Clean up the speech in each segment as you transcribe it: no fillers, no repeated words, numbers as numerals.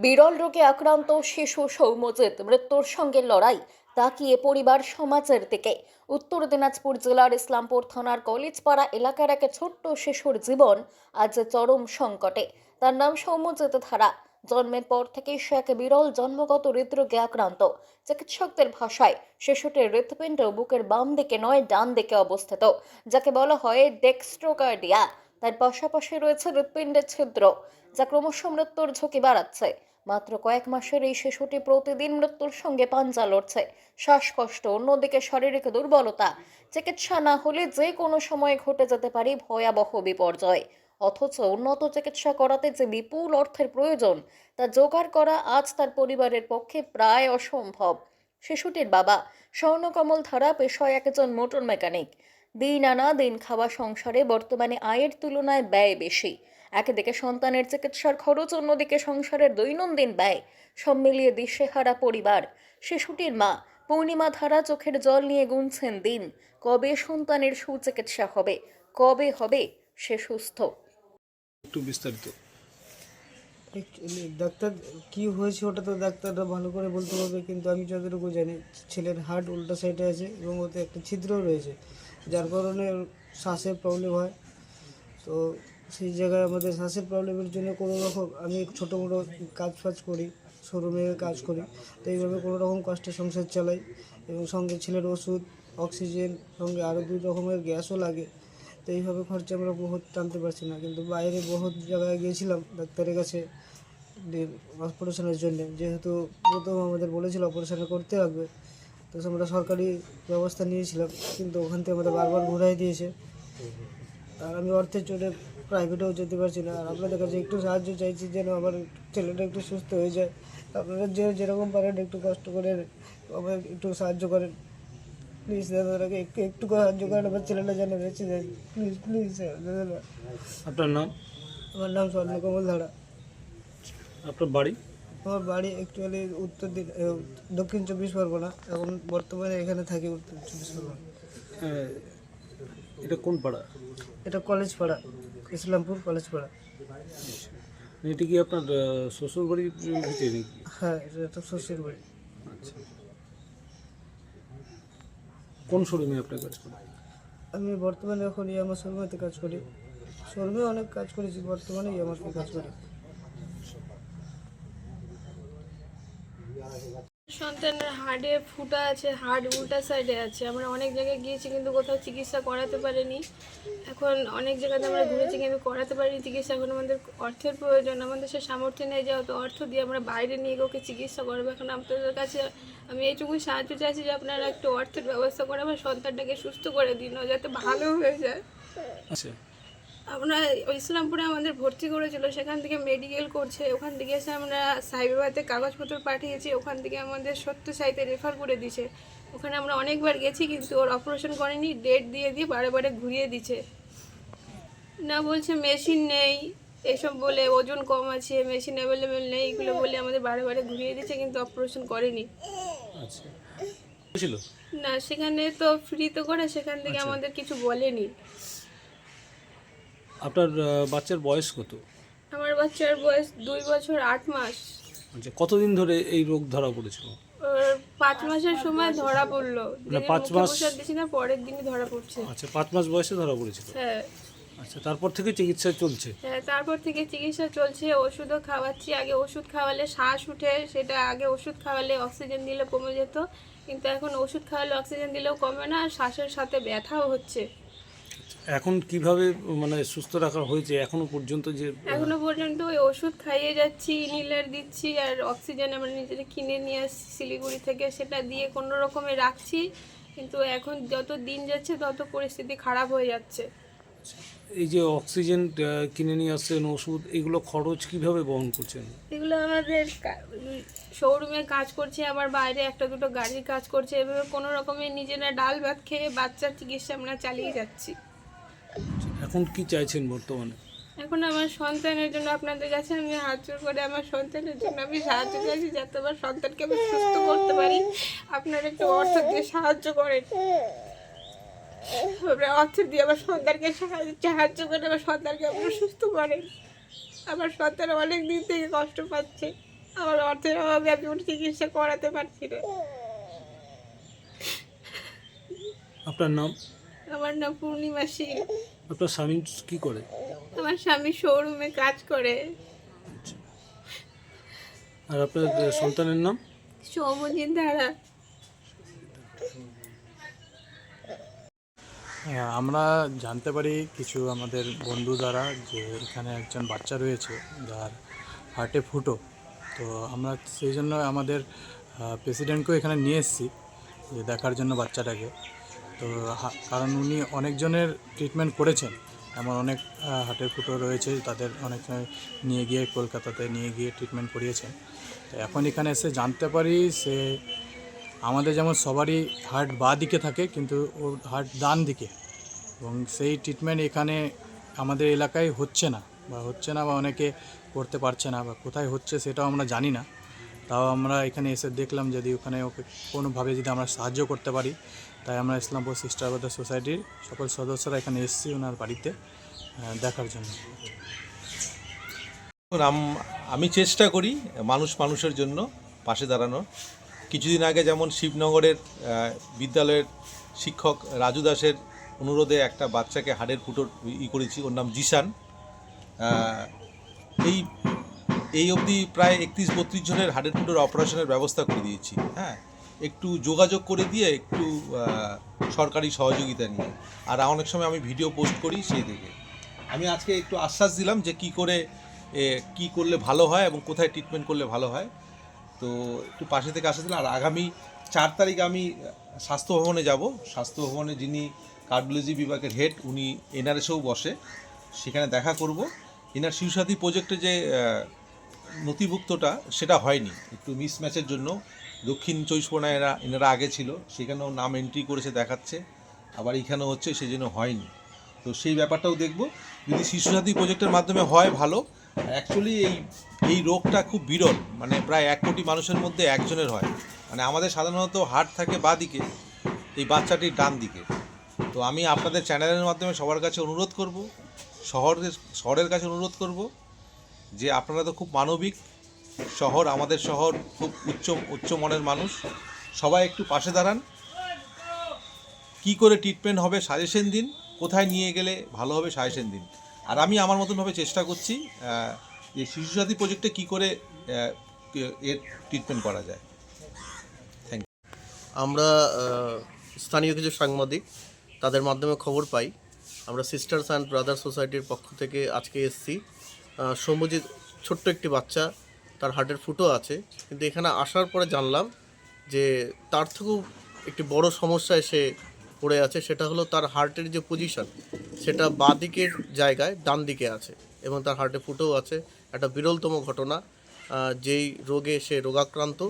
বিরল রোগে আক্রান্ত শিশু সৌম্যজিৎ মৃত্যুর সঙ্গে লড়াই, তাকিয়ে পরিবার সমাজের দিকে। উত্তর দিনাজপুর জেলার ইসলামপুর থানার কলেজপাড়া এলাকার এক ছোট্ট শিশুর জীবন আজ চরম সংকটে। তার নাম সৌম্যজিৎ ধারা। জন্মের পর থেকেই সে এক বিরল জন্মগত হৃদরোগে আক্রান্ত। চিকিৎসকদের ভাষায় শিশুটির হৃৎপিণ্ড বুকের বাম দিকে নয়, ডান দিকে অবস্থিত, যাকে বলা হয় ডেক্সট্রোকার্ডিয়া। তার পাশাপাশি রয়েছে হৃৎপিণ্ডের ছিদ্র, যা ক্রমশ মৃত্যুর ঝুঁকি বাড়াচ্ছে। মাত্র কয়েক মাসের এই শিশুটি প্রতিদিন মৃত্যুর সঙ্গে পাঞ্জা লড়ছে। শ্বাসকষ্ট, অন্যদিকে শারীরিক দুর্বলতা। চিকিৎসা না হলে যে কোনো সময় ঘটে যেতে পারে ভয়াবহ বিপর্যয়। অথচ উন্নত চিকিৎসা করাতে যে বিপুল অর্থের প্রয়োজন, তা জোগাড় করা আজ তার পরিবারের পক্ষে প্রায় অসম্ভব। শিশুটির বাবা স্বর্ণকমল ধারা পেশায় একজন মোটর মেকানিক। দিন আনা দিন খাওয়া সংসারে বর্তমানে আয়ের তুলনায় ব্যয় বেশি। একদিকে সন্তানের চিকিৎসার খরচ, অন্যদিকে সংসারের দৈনন্দিন ব্যয়, সব মিলিয়ে দিশেহারা পরিবার। শিশুটির মা পূর্ণিমা ধারা চোখের জল নিয়ে গুনছেন দিন। কবে সন্তানের সুচিকিৎসা হবে, কবে হবে সে সুস্থ? একটু বিস্তারিত। ডাক্তার কি হয়েছে ওটা তো ডাক্তাররা ভালো করে বলতে পারবে, কিন্তু আমি যতটুকু জানি ছেলের হার্ট উল্টা সাইডে আছে এবং ওতে একটা ছিদ্রও রয়েছে, যার কারণে ওর শ্বাসের প্রবলেম হয়। তো সেই জায়গায় আমাদের শ্বাসের প্রবলেমের জন্য কোনো রকম আমি ছোটো মোটো কাজ ফাজ করি, শোরুমে কাজ করি, তো এইভাবে কোনো রকম কষ্টে সংসার চালাই। এবং সঙ্গে ছেলের ওষুধ, অক্সিজেন, সঙ্গে আরও 2 রকমের গ্যাসও লাগে। তো এইভাবে খরচা আমরা বহুত টানতে পারছি না, কিন্তু বাইরে বহুত জায়গায় গিয়েছিলাম ডাক্তারের কাছে অপারেশনের জন্য, যেহেতু প্রথম আমাদের বলেছিল অপারেশন করতে হবে। তো আমরা সরকারি ব্যবস্থা নিয়েছিলাম, কিন্তু ওখান থেকে আমাদের বারবার ঘুরাই দিয়েছে। আর আমি অর্থের জন্য প্রাইভেটেও যেতে পারছি না। আর আপনাদের কাছে একটু সাহায্য চাইছি যেন আমার ছেলেটা একটু সুস্থ হয়ে যায়। আপনারা যেরকম পারেন একটু কষ্ট করে আমার একটু সাহায্য করেন প্লিজ দাদাকে, একটু সাহায্য করেন, আমার ছেলেটা যেন বেঁচে যায়। প্লিজ প্লিজ দাদা। আপনার নাম? আমার নাম স্বর্ণকমল ধারা। আপনার বাড়ি? আমার বাড়ি অ্যাকচুয়ালি দক্ষিণ 24 পরগনা। এখন বর্তমানে এখানে থাকি উত্তর 24 পরগনা। আহ, এটা কোন পাড়া? এটা কলেজ পাড়া, ইসলামপুর কলেজ পাড়া। এটা কি আপনার শ্বশুর বাড়ির ভিতরে নাকি? হ্যাঁ, এটা তো শ্বশুর বাড়ি। আচ্ছা, কোন শোরুমে আপনার কাজ করেন? আমি বর্তমানে এখন আমার শোরুমেতে কাজ করি। শোরুমে অনেক কাজ করেছি, বর্তমানে আমাকে কাজ করি। সন্তানের হার্টে ফুটা আছে, হার্ট উল্টা সাইডে আছে। আমরা অনেক জায়গায় গিয়েছি কিন্তু কোথাও চিকিৎসা করাতে পারিনি। এখন অনেক জায়গাতে আমরা ঘুরেছি কিন্তু করাতে পারিনি চিকিৎসা। এখন আমাদের অর্থের প্রয়োজন, আমাদের সে সামর্থ্য নেই যে অত অর্থ দিয়ে আমরা বাইরে নিয়ে ওকে চিকিৎসা করবো। এখন আপনাদের কাছে আমি এইটুকুই সাহায্য চাইছি যে আপনারা একটু অর্থের ব্যবস্থা করে আমার সন্তানটাকে সুস্থ করে দিন, ও যাতে ভালো হয়ে যায়। আচ্ছা, আমরা ইসলামপুরে আমাদের ভর্তি করেছিল, সেখান থেকে মেডিকেল করছে, ওখান থেকে এসে আমরা সাইবাবাতে কাগজপত্র পাঠিয়েছি, ওখান থেকে আমাদের সত্যসাইতে রেফার করে দিছে। ওখানে আমরা অনেকবার গেছি কিন্তু ওর অপারেশন করেনি, ডেট দিয়ে দিয়ে বারে বারে ঘুরিয়ে দিচ্ছে। না বলছে মেশিন নেই, এসব বলে ওজন কম আছে, মেশিন অ্যাভেলেবেল নেই, এগুলো বলে আমাদের বারে বারে ঘুরিয়ে দিচ্ছে, কিন্তু অপারেশন করেনি। আচ্ছা, ছিল না, সেখানে তো ফ্রি তো করে, সেখান থেকে আচ্ছা। আমাদের কিছু বলেনি। আপনার বাচ্চার বয়স কত? আমার বাচ্চার বয়স 2 বছর 8 মাস। আচ্ছা, কতদিন ধরে এই রোগ ধরা পড়েছিল? ওর 5 মাসের সময় ধরা পড়লো। মানে যেদিন 5 মুখে মাস? প্রসাদ দিছি না, পরের দিনই ধরা পড়ছে। আচ্ছা, 5 মাস বয়সে ধরা পড়েছিল। হ্যাঁ আচ্ছা, তারপর থেকে চিকিৎসা চলছে? হ্যাঁ, তারপর থেকে চিকিৎসা চলছে, ওষুধও খাওয়াচ্ছি। আগে ওষুধ খাওয়ালে শ্বাস উঠে, সেটা আগে ওষুধ খাওয়ালে অক্সিজেন দিলে কমে যেত, কিন্তু এখন ওষুধ খাওয়ালে অক্সিজেন দিলেও কমে না, আর শ্বাসের সাথে ব্যথাও হচ্ছে। এখন কিভাবে মানে সুস্থ রাখা হয়েছে এখনো পর্যন্ত? যে এখনো পর্যন্ত ওই ওষুধ খাইয়ে যাচ্ছি, ইনহেলার দিচ্ছি, আর অক্সিজেন আমরা নিজেরা কিনে নিয়ে আসছি শিলিগুড়ি থেকে, সেটা দিয়ে কোনো রকমে রাখছি। কিন্তু এখন যত দিন যাচ্ছে তত পরিস্থিতি খারাপ হয়ে যাচ্ছে। এই যে অক্সিজেন কিনে নিয়ে আসছেন, ওষুধ, এগুলো খরচ কিভাবে বহন করছেন? এগুলো আমাদের শোরুমে কাজ করছে, আবার বাইরে একটা দুটো গাড়ির কাজ করছে, এভাবে কোনো রকমে নিজেরা ডাল ভাত খেয়ে বাচ্চার চিকিৎসা আমরা চালিয়ে যাচ্ছি। এখন কি চাইছেন বর্তমানে? এখন আমার সন্তানের জন্য আপনাদের কাছে আমি হাত জোড় করে আমার সন্তানের জন্য আমি সাহায্য চাইছি, যাতে আমার সন্তানকে আমি সুস্থ করতে পারি। আপনারা একটু অর্থ দিয়ে সাহায্য করেন, আপনারা অর্থ দিয়ে আমার সন্তানকে সাহায্য করে আমার সন্তানকে আপনারা সুস্থ করেন। আমার সন্তান অনেক দিন থেকে কষ্ট পাচ্ছে। আমার অর্থের অভাবে আমি ওর চিকিৎসা করাতে পারছি না। আপনার নাম? আমার নাম পূর্ণিমা শীল। আপনার স্বামী কি করে? আমার স্বামী শোরুমে কাজ করে। আর আপনার সন্তানের নাম? সৌমজিৎ ধারা। হ্যাঁ, আমরা জানতে পারি কিছু আমাদের বন্ধু দ্বারা যে এখানে একজন বাচ্চা রয়েছে যার হার্টে ফুটো। তো আমরা সেই জন্য আমাদের প্রেসিডেন্টকেও এখানে নিয়ে এসেছি যে দেখার জন্য বাচ্চাটাকে। তো কারণ উনি অনেকজনের ট্রিটমেন্ট করেছেন, এমন অনেক হার্টের ফুটো রয়েছে, তাদের অনেক নিয়ে গিয়ে কলকাতাতে নিয়ে গিয়ে ট্রিটমেন্ট করিয়েছেন। তো এখন এখানে এসে জানতে পারি সে আমাদের যেমন সবারই হার্ট বাঁ দিকে থাকে, কিন্তু ওর হার্ট ডান দিকে, এবং সেই ট্রিটমেন্ট এখানে আমাদের এলাকায় হচ্ছে না বা অনেকে করতে পারছে না, বা কোথায় হচ্ছে সেটাও আমরা জানি না। তাও আমরা এখানে এসে দেখলাম যদি ওখানে ওকে কোনোভাবে যদি আমরা সাহায্য করতে পারি, তাই আমরা ইসলামপুর সিস্টার ব্রাদার সোসাইটির সকল সদস্যরা এখানে এসেছি ওনার বাড়িতে দেখার জন্য। আমি চেষ্টা করি মানুষের জন্য পাশে দাঁড়ানোর। কিছুদিন আগে যেমন শিবনগরের বিদ্যালয়ের শিক্ষক রাজু দাসের অনুরোধে একটা বাচ্চাকে হাড়ের ফুটোর করেছি, ওর নাম জিসান। এই অবধি প্রায় 31-32 জনের হাড়ের ফুটোর অপারেশনের ব্যবস্থা করে দিয়েছি। হ্যাঁ, একটু যোগাযোগ করে দিয়ে একটু সরকারি সহযোগিতা নিয়ে। আর অনেক সময় আমি ভিডিও পোস্ট করি, সেই থেকে আমি আজকে একটু আশ্বাস দিলাম যে কী করলে ভালো হয় এবং কোথায় ট্রিটমেন্ট করলে ভালো হয়। তো একটু পাশে থেকে আশ্বাস দিলাম। আর আগামী 4 তারিখ আমি স্বাস্থ্য ভবনে যাব। স্বাস্থ্য ভবনে যিনি কার্ডিওলজি বিভাগের হেড, উনি এনআরএসেও বসে, সেখানে দেখা করব। এনার শিশুসাথী প্রজেক্টে যে নথিভুক্তটা সেটা হয়নি, একটু মিসম্যাচের জন্য। দক্ষিণ 24 পরগনায় এনারা আগে ছিল, সেখানেও নাম এন্ট্রি করেছে দেখাচ্ছে, আবার এখানেও হচ্ছে, সেই জন্য হয়নি। তো সেই ব্যাপারটাও দেখব। যদি শিশুসাথী প্রজেক্টের মাধ্যমে হয় ভালো। অ্যাকচুয়ালি এই রোগটা খুব বিরল, মানে প্রায় 1 কোটি মানুষের মধ্যে একজনের হয়। মানে আমাদের সাধারণত হার্ট থাকে বাঁ দিকে, এই বাচ্চাটির ডান দিকে। তো আমি আপনাদের চ্যানেলের মাধ্যমে সবার কাছে অনুরোধ করব, শহরের কাছে অনুরোধ করব যে আপনারা তো খুব মানবিক শহর, আমাদের শহর খুব উচ্চ মনের মানুষ, সবাই একটু পাশে দাঁড়ান। কি করে ট্রিটমেন্ট হবে সাজেশন দিন, কোথায় নিয়ে গেলে ভালো হবে সাজেশন দিন। আর আমি আমার মতনভাবে চেষ্টা করছি যে শিশুসাথী প্রজেক্টে কী করে এর ট্রিটমেন্ট করা যায়। আমরা স্থানীয় কিছু সাংবাদিক, তাদের মাধ্যমে খবর পাই। আমরা সিস্টার্স অ্যান্ড ব্রাদার সোসাইটির পক্ষ থেকে আজকে এসেছি। সৌম্যজিৎ ছোট্ট একটি বাচ্চা, তার হার্টের ফুটো আছে, কিন্তু এখানে আসার পরে জানলাম যে তার থেকেও একটি বড় সমস্যা এসে পড়ে আছে। সেটা হলো তার হার্টের যে পজিশন, সেটা বাঁ দিকের জায়গায় ডান দিকে আছে, এবং তার হার্টে ফুটোও আছে। একটা বিরলতম ঘটনা। যেই রোগে সে রোগাক্রান্ত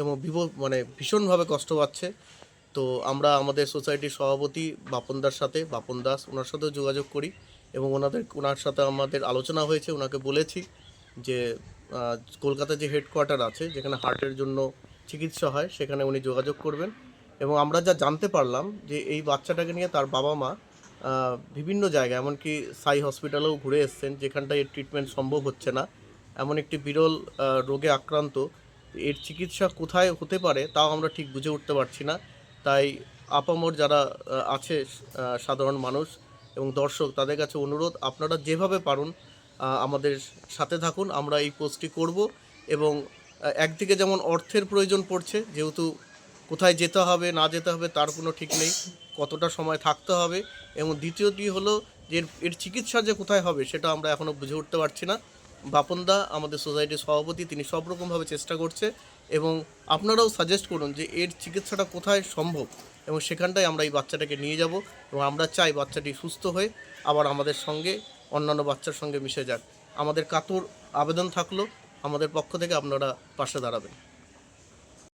এবং ভীষণভাবে কষ্ট পাচ্ছে। তো আমরা আমাদের সোসাইটির সভাপতি বাপন দাস, ওনার সাথেও যোগাযোগ করি, এবং ওনার সাথে আমাদের আলোচনা হয়েছে। ওনাকে বলেছি যে কলকাতায় যে হেডকোয়ার্টার আছে, যেখানে হার্টের জন্য চিকিৎসা হয়, সেখানে উনি যোগাযোগ করবেন। এবং আমরা যা জানতে পারলাম যে এই বাচ্চাটাকে নিয়ে তার বাবা মা বিভিন্ন জায়গায়, এমনকি সাই হসপিটালেও ঘুরে এসছেন, যেখানটায় এর ট্রিটমেন্ট সম্ভব হচ্ছে না। এমন একটি বিরল রোগে আক্রান্ত, এর চিকিৎসা কোথায় হতে পারে তাও আমরা ঠিক বুঝে উঠতে পারছি না। তাই আপামর যারা আছে সাধারণ মানুষ এবং দর্শক, তাদের কাছে অনুরোধ, আপনারা যেভাবে পারুন আমাদের সাথে থাকুন। আমরা এই পোস্টটি করব, এবং একদিকে যেমন অর্থের প্রয়োজন পড়ছে, যেহেতু কোথায় যেতে হবে না যেতে হবে তার কোনো ঠিক নেই, কতটা সময় থাকতে হবে, এবং দ্বিতীয়টি হলো যে এর চিকিৎসা যে কোথায় হবে সেটা আমরা এখনও বুঝে উঠতে পারছি না। বাপনদা আমাদের সোসাইটির সভাপতি, তিনি সব রকমভাবে চেষ্টা করছে, এবং আপনারাও সাজেস্ট করুন যে এর চিকিৎসাটা কোথায় সম্ভব, এবং সেখানটায় আমরা এই বাচ্চাটাকে নিয়ে যাব, এবং আমরা চাই বাচ্চাটি সুস্থ হয়ে আবার আমাদের সঙ্গে, অন্যান্য বাচ্চার সঙ্গে মিশে যাক। আমাদের কাতর আবেদন থাকলো, আমাদের পক্ষ থেকে আপনারা পাশে দাঁড়াবেন।